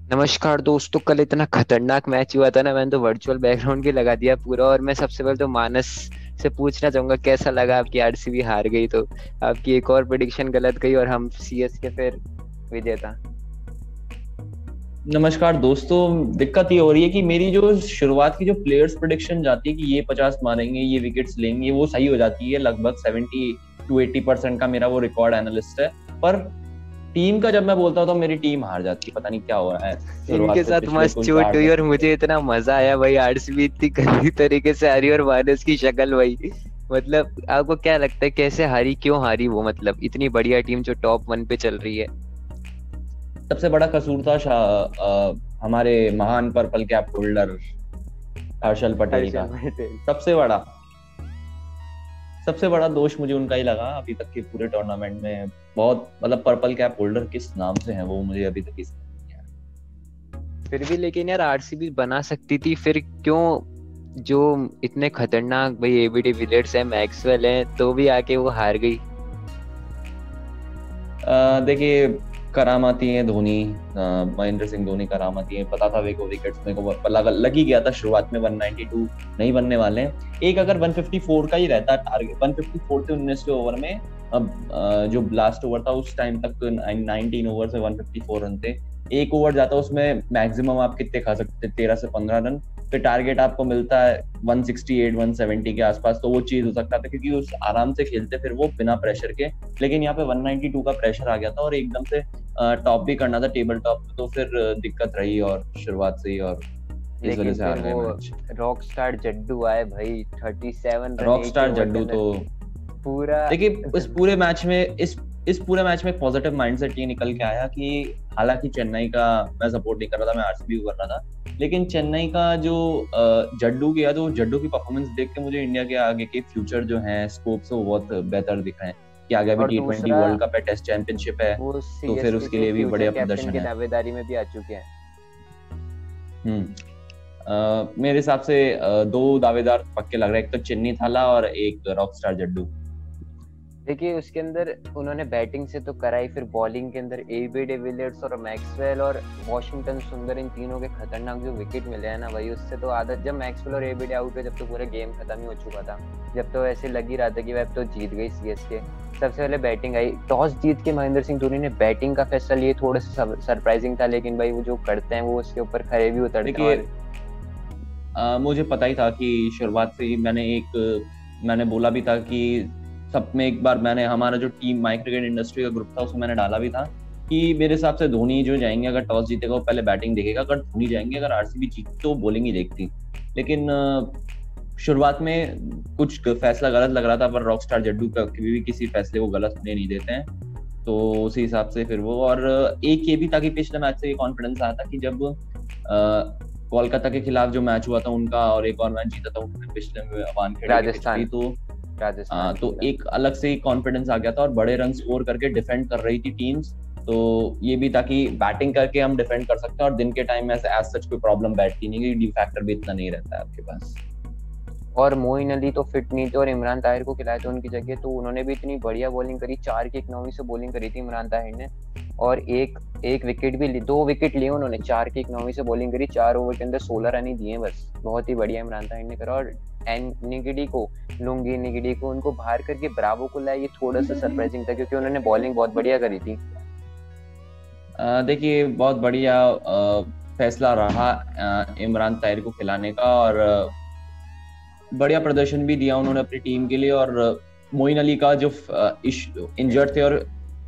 नमस्कार दोस्तों। कल इतना खतरनाक मैच हुआ था ना, मैंने तो वर्चुअल बैकग्राउंड भी लगा दिया पूरा। और मैं सबसे पहले तो मानस से पूछना चाहूंगा कैसा लगा। आपकी आरसीबी हार गई तो आपकी एक और प्रेडिक्शन गलत गई और हम सीएसके फिर विजेता। नमस्कार दोस्तों। दिक्कत ये हो रही है कि मेरी जो शुरुआत की जो प्लेयर्स प्रोडिक्शन जाती है कि ये 50 मारेंगे, ये विकेट्स लेंगे, वो सही हो जाती है। लगभग 70 to 80% का मेरा वो रिकॉर्ड एनालिस्ट है। पर टीम का जब मैं बोलता हूँ तो मेरी टीम हार जाती है। पता नहीं क्या हो रहा है इनके शुरुआत से साथ पिछले मस्त कुछ चोट आठ हुई दस और दिन से। मुझे इतना मजा आया भाई। आरसीबी इतनी गंदी तरीके से हारी और मानस की शक्ल भाई। मतलब आपको क्या लगता है कैसे हारी, क्यों हारी वो? मतलब इतनी बढ़िया टीम जो टॉप वन पे चल रही है। सबसे बड़ा कसूर था हमारे महान purple cap holder Harshal Patel का। हर्षल पटेल। सबसे बड़ा सबसे बड़ा दोष मुझे उनका ही लगा अभी तक के पूरे टूर्नामेंट में। बहुत मतलब पर्पल कैप होल्डर किस नाम से हैं वो मुझे अभी तक ही समझ नहीं आया। फिर भी लेकिन यार आरसीबी बना सकती थी, फिर क्यों? जो इतने खतरनाक भाई एबी डिविलियर्स है, मैक्सवेल है, तो भी आके वो हार गई। देखिए, करामाती है धोनी। महेंद्र सिंह धोनी करामाती है। पता था वे को विकेट्स मेरे को लग ही गया था शुरुआत में 192 नहीं बनने वाले हैं। एक अगर 154 का ही रहता टारगेट, 154 थे 19 ओवर में। अब जो लास्ट ओवर था उस टाइम तक 19 ओवर से 154 रन थे। एक ओवर जाता उसमें मैक्सिमम आप कितने खा सकते थे? 13 से 15 रन। फिर टारगेट आपको मिलता है 168 170 के आसपास, तो वो चीज हो सकता था क्योंकि उस आराम से खेलते फिर वो बिना प्रेशर के। लेकिन यहाँ पे 192 का प्रेशर आ गया था और एकदम से टॉप भी करना था टेबल टॉप, तो फिर दिक्कत रही और शुरुआत से ही, और इस वजह लेकिन से फिर हार गए वो मैच। रॉक स्टार जड्डू आए भाई, 37 रन रॉक एक ही स्टार ओवर के जड्डू अंदर तो पूरा। देखिए, इस पूरे मैच में एक पॉजिटिव माइंडसेट ये निकल के आया कि हालांकि चेन्नई का मैं सपोर्ट नहीं कर रहा था, मैं आरसीबी को कर रहा था, लेकिन चेन्नई का जो जड्डू किया, तो जड्डू की परफॉर्मेंस देख के मुझे इंडिया के आगे के फ्यूचर जो है स्कोप्स वो बहुत बेहतर दिख रहे हैं कि आगे अभी और T20 दूसरा वर्ल्ड कप है, टेस्ट चैंपियनशिप है, वो तो फिर सीएसके उसके के लिए भी फ्यूचर बढ़िया कैप्टन प्रदर्शन की है। दावेदारी में भी आ चुके हैं। हम्म मेरे हिसाब से दो दावेदार पक्के लग रहे हैं, एक तो चिन्नी थाला और एक रॉकस्टार जड्डू। देखिए उसके अंदर उन्होंने बैटिंग से तो कराई, फिर बॉलिंग के अंदर एबी डिविलियर्स और मैक्सवेल और वॉशिंगटन सुंदर, इन तीनों के खतरनाक जो विकेट मिले हैं ना भाई, उससे तो आदत, जब मैक्सवेल और एबी आउट हुए जब तो पूरा गेम खत्म ही हो चुका था। जब तो ऐसे लग ही रहा था कि वह तो जीत गई सीएसके। सबसे पहले बैटिंग आई, टॉस जीत के महेंद्र सिंह धोनी ने बैटिंग का फैसला लिए, थोड़ा सा सरप्राइजिंग था, लेकिन भाई वो जो करते हैं वो उसके ऊपर खरे भी उतरते हैं। देखिए, और मुझे पता ही था कि शुरुआत से ही मैंने बोला भी था कि सब में एक बार मैंने हमारा जो टीम माई क्रिकेट इंडस्ट्री का ग्रुप था उसमें मैंने डाला भी था कि मेरे हिसाब से धोनी जो जाएंगे, अगर टॉस जीतेगा वो पहले बैटिंग देखेगा, अगर धोनी जाएंगे, अगर आरसीबी जीती तो बॉलिंग ही देखती। लेकिन शुरुआत में कुछ फैसला गलत लग रहा था, पर रॉकस्टार जड्डू का कभी भी किसी फैसले को गलत होने नहीं देते हैं। तो उसी हिसाब से फिर वो, और एक ये भी था कि पिछले मैच से ये कॉन्फिडेंस आया था कि जब कोलकाता के खिलाफ जो मैच हुआ था उनका और एक और मैच जीता था उन्होंने पिछले में वानखेड़े की पिच राजस्थान थी, तो राजस्थान के तो खिलाफ। एक अलग से ही कॉन्फिडेंस आ गया था और बड़े रन स्कोर करके डिफेंड कर रही थी टीम्स। तो ये भी था कि बैटिंग करके हम डिफेंड कर सकते हैं और दिन के टाइम में ऐसे एज सच कोई प्रॉब्लम बैठती नहीं, डी फैक्टर भी इतना नहीं रहता है आपके पास। और मोइन अली तो फिट नहीं थे और इमरान ताहिर को खिलाया था उनकी जगह, तो उन्होंने भी इतनी बढ़िया बॉलिंग करी, 4 की इकनॉमी से बॉलिंग करी थी इमरान ताहिर ने। और एक एक विकेट भी ली, 2 विकेट लिए उन्होंने, 4 की इकनॉमी से बॉलिंग करी, 4 ओवर के अंदर 16 रन ही दिए बस। बहुत ही बढ़िया इमरान ताहिर ने करा। और एन निगिडी को, लुंगी निगिडी को उनको बाहर करके ब्रावो को लाया, ये थोड़ा सा सरप्राइजिंग था क्योंकि उन्होंने बॉलिंग बहुत बढ़िया करी थी। देखिए, बहुत बढ़िया फैसला रहा इमरान ताहिर को खिलाने का, और बढ़िया प्रदर्शन भी दिया उन्होंने अपनी टीम के लिए। और मोइन अली का जो इंजर्ड थे और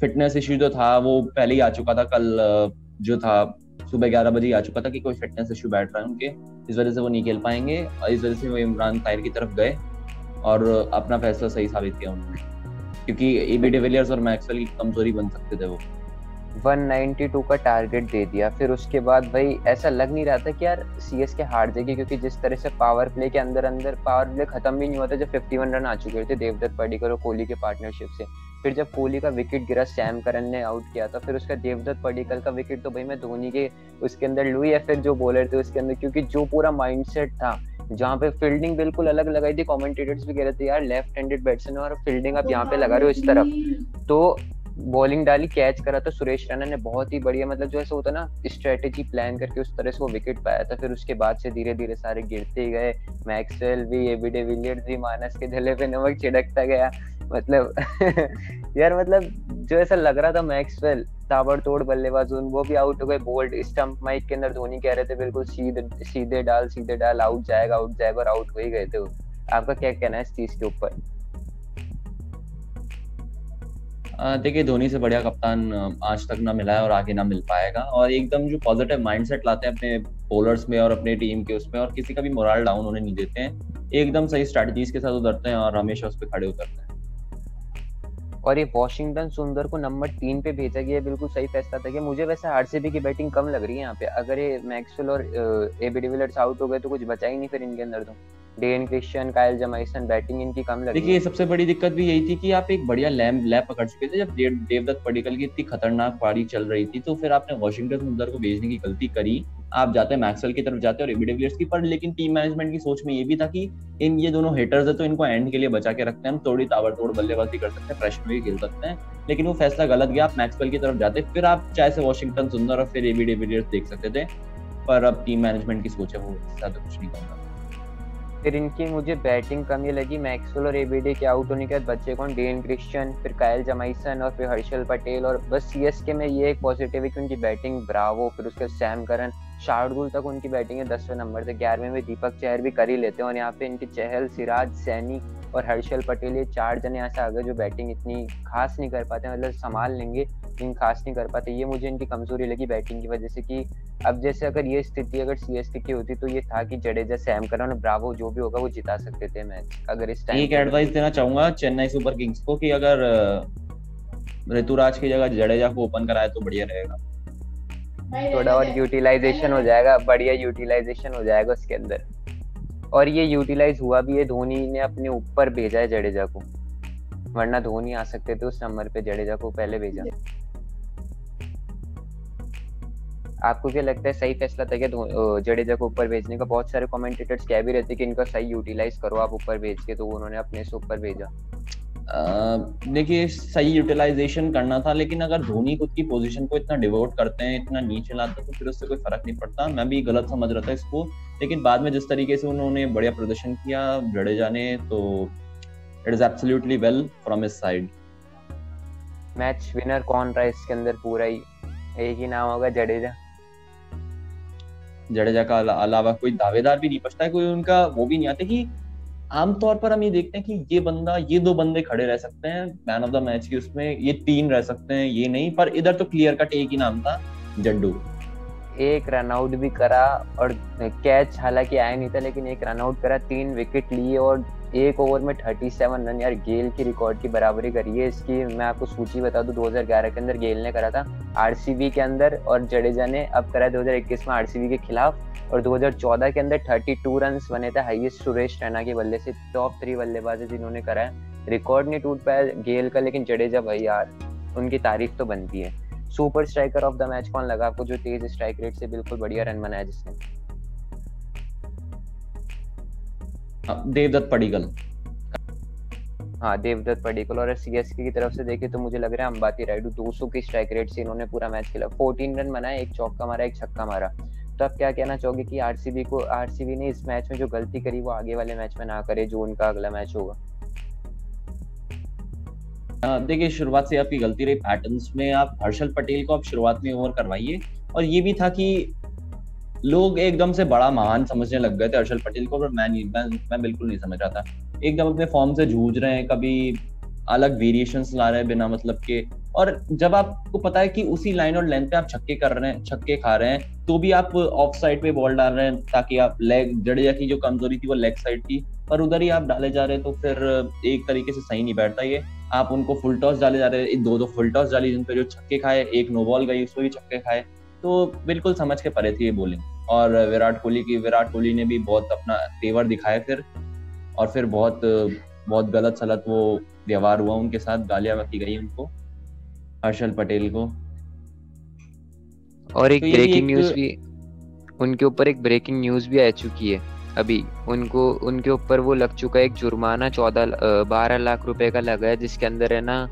फिटनेस इश्यू जो था वो पहले ही आ चुका था, कल जो था सुबह 11 बजे आ चुका था कि कोई फिटनेस इश्यू बैठ रहा है उनके, इस वजह से वो नहीं खेल पाएंगे, और इस वजह से वो इमरान ताहिर की तरफ गए और अपना फैसला सही साबित किया उन्होंने, क्योंकि एबी डिविलियर्स और मैक्सवेल की कमजोरी बन सकते थे वो। 192 का टारगेट दे दिया, फिर उसके बाद भाई ऐसा लग नहीं रहा था कि यार सीएसके हार जाएगी, क्योंकि जिस तरह से पावर प्ले के अंदर अंदर पावर प्ले खत्म भी नहीं हुआ था जब 51 रन आ चुके थे देवदत्त पडिक्कल और कोहली के पार्टनरशिप से। फिर जब कोहली का विकेट गिरा, सैम करन ने आउट किया था, फिर उसका देवदत्त पडिक्कल का विकेट तो भाई मैं धोनी के उसके अंदर लुई या फिर जो बॉलर थे उसके अंदर, क्योंकि जो पूरा माइंडसेट था, जहाँ पे फील्डिंग बिल्कुल अलग लगाई थी, कमेंटेटर्स भी कह रहे थे यार लेफ्ट हैंडेड बैट्समैन और फील्डिंग आप यहाँ पे लगा रहे हो इस तरफ। तो बॉलिंग डाली, कैच करा, तो सुरेश रैना ने बहुत ही बढ़िया, मतलब जो ऐसा होता ना स्ट्रेटेजी प्लान करके उस तरह से वो विकेट पाया था। फिर उसके बाद से धीरे धीरे सारे गिरते ही गए, मैक्सवेल भी, एबी डिविलियर्स भी, मानस के गले पे नमक छिड़कता गया, मतलब यार मतलब जो ऐसा लग रहा था मैक्सवेल ताबड़तोड़ बल्लेबाज, वो भी आउट हो गए। बोल्ड स्टंप माइक के अंदर धोनी कह रहे थे बिल्कुल सीधे डाल, आउट जाएगा, और आउट हो ही गए थे वो। आपका क्या कहना है इस चीज के ऊपर? देखिए, धोनी से बढ़िया कप्तान आज तक ना मिला है और आगे ना मिल पाएगा। और एकदम जो पॉजिटिव माइंडसेट लाते हैं अपने बॉलर्स में और अपने टीम के उसमें, और किसी का भी मोरल डाउन होने नहीं देते हैं, एकदम सही स्ट्रैटेजीज के साथ उतरते हैं और हमेशा उस पर खड़े उतरते हैं। और ये वॉशिंगटन सुंदर को नंबर 3 पे भेजा गया, बिल्कुल सही फैसला था। कि मुझे वैसे आरसीबी की बैटिंग कम लग रही है यहाँ पे। अगर ये मैक्सवेल और एबी डिविलियर्स आउट हो गए तो कुछ बचा ही नहीं फिर इनके अंदर। तो डेन क्रिश्चियन, काइल जमाइसन, बैटिंग इनकी कम लग रही है। देखिए, सबसे बड़ी दिक्कत भी यही थी कि आप एक बढ़िया लैप पकड़ चुके थे जब देवदत्त पडिक्कल की इतनी खतरनाक पारी चल रही थी, तो फिर आपने वॉशिंगटन सुंदर को भेजने की गलती करी। आप जाते मैक्सवेल की तरफ जाते और एबी डिविलियर्स की, पर लेकिन टीम मैनेजमेंट की सोच में ये भी था कि ये दोनों हिटर्स है तो इनको एंड के लिए बचा के रखते हैं, हम थोड़ी ताबड़तोड़ बल्लेबाजी कर सकते हैं, प्रेशर में भी खेल सकते हैं। लेकिन वो फैसला गलत गया। आप मैक्सवेल की तरफ जाते, फिर आप चाहे से वॉशिंगटन सुंदर और फिर एबी डिविलियर्स देख सकते थे, पर अब टीम मैनेजमेंट की सोच है, वो ज्यादा कुछ नहीं कहूंगा। फिर इनकी मुझे बैटिंग कम ये लगी। मैक्सवेल और एबीडी के आउट होने के बाद बच्चे कौन? डेन क्रिश्चियन, फिर काइल जमाइसन और फिर हर्षल पटेल। और बस सीएसके में ये एक पॉजिटिव है कि उनकी बैटिंग ब्रावो, फिर उसके सैम करन, शार्दुल तक उनकी बैटिंग है 10वें नंबर से। 11वें में दीपक चहर भी कर ही लेते हैं। और यहाँ पे इनके चहल, सिराज, सैनी और हर्षल पटेल, ये 4 जने ऐसा आ गए जो बैटिंग इतनी खास नहीं कर पाते, मतलब संभाल लेंगे लेकिन खास नहीं कर पाते। ये मुझे इनकी कमजोरी लगी बैटिंग की वजह से। कि अब जैसे अगर ये स्थिति अगर सीएसके की होती तो ये था कि जडेजा, सैम करन और ब्रावो जो भी होगा वो जिता सकते थे मैच। अगर इस टाइम एक एडवाइस देना चाहूंगा चेन्नई सुपर किंग्स को कि अगर ऋतुराज की जगह जडेजा को ओपन कराए तो बढ़िया रहेगा। थोड़ा और यूटिलाइजेशन हो जाएगा, बढ़िया यूटिलाइजेशन हो जाएगा उसके अंदर। और ये यूटिलाइज हुआ भी है, धोनी ने अपने ऊपर भेजा है जडेजा को, वरना धोनी आ सकते थे उस नंबर पे, जडेजा को पहले भेजा। आपको क्या लगता है सही फैसला था क्या जडेजा को ऊपर भेजने का? बहुत सारे कमेंटेटर्स कह भी रहते कि इनका सही यूटिलाइज करो आप ऊपर भेज के, तो उन्होंने अपने से ऊपर भेजा। देखिए, सही यूटिलाइजेशन करना था, लेकिन अगर धोनी खुद की पोजीशन को इतना डिवोट करते हैं, इतना नीचे लाते, तो फिर उससे कोई फर्क नहीं पड़ता। मैं भी गलत समझ रहा था इसको, लेकिन बाद में जिस तरीके से उन्होंने बढ़िया प्रदर्शन किया जडेजा ने, तो it is absolutely well from his side. Match winner कौन रहा इसके अंदर? पूरा ही एक ही नाम होगा, जडेजा। जडेजा का अलावा कोई दावेदार भी नहीं बचता है, कोई उनका वो भी नहीं आता। कि आमतौर पर हम ये देखते हैं कि ये 2 बंदे खड़े रह सकते हैं मैन ऑफ द मैच की, उसमें ये 3 रह सकते हैं, ये नहीं। पर इधर तो क्लियर कट एक ही नाम था, जड्डू। एक रन आउट भी करा और कैच हालांकि आया नहीं था, लेकिन एक रन आउट करा, 3 विकेट लिए और 1 ओवर में 37 रन। यार गेल की रिकॉर्ड की बराबरी करी है इसकी। मैं आपको सूची बता दूं, 2011 के अंदर गेल ने करा था आरसीबी के अंदर, और जडेजा ने अब करा 2021 में आरसीबी के खिलाफ। और 2014 के अंदर 32 रन बने थे, हाईएस्ट सुरेश रैना के बल्ले से। टॉप 3 बल्लेबाज जिन्होंने करा है। रिकॉर्ड नहीं टूट पाया गेल का, लेकिन जडेजा भाई यार उनकी तारीफ तो बनती है। Super striker of the match कौन लगा आपको, जो तेज स्ट्राइक रेट से बिल्कुल बढ़िया रन बनाया जिसने? देवदत्त पडिक्कल। हाँ, देवदत्त पडिक्कल। और सीएसके की तरफ से देखे तो मुझे लग रहा है अंबाती रायडू, 200 की स्ट्राइक रेट से इन्होंने पूरा मैच खेला, 14 रन बनाए, 1 चौका मारा, 1 छक्का मारा। तो आप क्या कहना चाहोगे कि आरसीबी ने इस मैच में जो गलती करी वो आगे वाले मैच में ना करे, जो उनका अगला मैच होगा? देखिए, शुरुआत से आपकी गलती रही पैटर्न्स में। आप हर्षल पटेल को आप शुरुआत में ओवर करवाइए। और ये भी था कि लोग एकदम से बड़ा महान समझने लग गए थे हर्षल पटेल को, पर मैं बिल्कुल नहीं समझ रहा था। एकदम अपने फॉर्म से जूझ रहे हैं, कभी अलग वेरिएशंस ला रहे हैं बिना मतलब के। और जब आपको पता है कि उसी लाइन और लेंथ पे आप छक्के खा रहे हैं, तो भी आप ऑफ साइड पे बॉल डाल रहे हैं ताकि आप लेग, जडेजा की जो कमजोरी थी वो लेग साइड थी, पर उधर ही आप डाले जा रहे हैं, तो फिर एक तरीके से सही नहीं बैठता ये। आप उनको फुल टॉस डाले जा रहे हैं, 2 फुल टॉस डाली जिन पे जो छक्के खाए, 1 नो बॉल गई उसमें भी छक्के खाए, तो बिल्कुल समझ के परे थी ये बॉलिंग। और विराट कोहली ने भी बहुत अपना तेवर दिखाया फिर, और फिर बहुत गलत सलत वो व्यवहार हुआ उनके साथ, गालियां बकी गई उनको, हर्षल पटेल को। और एक ब्रेकिंग न्यूज भी उनके ऊपर, एक ब्रेकिंग न्यूज भी आ चुकी है अभी। उनके ऊपर वो लग चुका है एक जुर्माना, 12 लाख रुपए का लगा है, जिसके अंदर है ना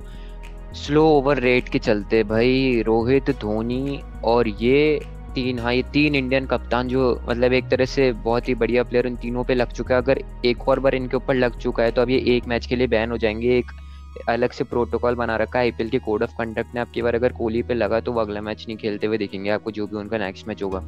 स्लो ओवर रेट के चलते भाई रोहित, धोनी और ये तीन, हाँ ये तीन इंडियन कप्तान जो मतलब एक तरह से बहुत ही बढ़िया प्लेयर, इन तीनों पे लग चुका है। अगर एक और बार इनके ऊपर लग चुका है तो अब ये एक मैच के लिए बैन हो जाएंगे। एक अलग से प्रोटोकॉल बना रखा है आईपीएल के कोड ऑफ कंडक्ट ने, आपकी बार अगर कोहली पे लगा तो वो अगला मैच नहीं खेलते हुए दिखेंगे आपको, जो भी उनका नेक्स्ट मैच होगा।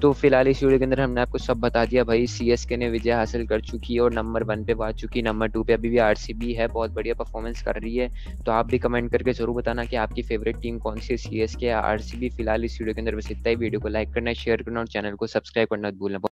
तो फिलहाल इस वीडियो के अंदर हमने आपको सब बता दिया भाई। सीएसके ने विजय हासिल कर चुकी है और नंबर 1 पे पहुंच चुकी है। नंबर 2 पे अभी भी आरसीबी है, बहुत बढ़िया परफॉर्मेंस कर रही है। तो आप भी कमेंट करके जरूर बताना कि आपकी फेवरेट टीम कौन सी है, सीएसके या आरसीबी। फिलहाल इस वीडियो के अंदर बस इतना ही। वीडियो को लाइक करना, शेयर करना और चैनल को सब्सक्राइब करना मत भूलना।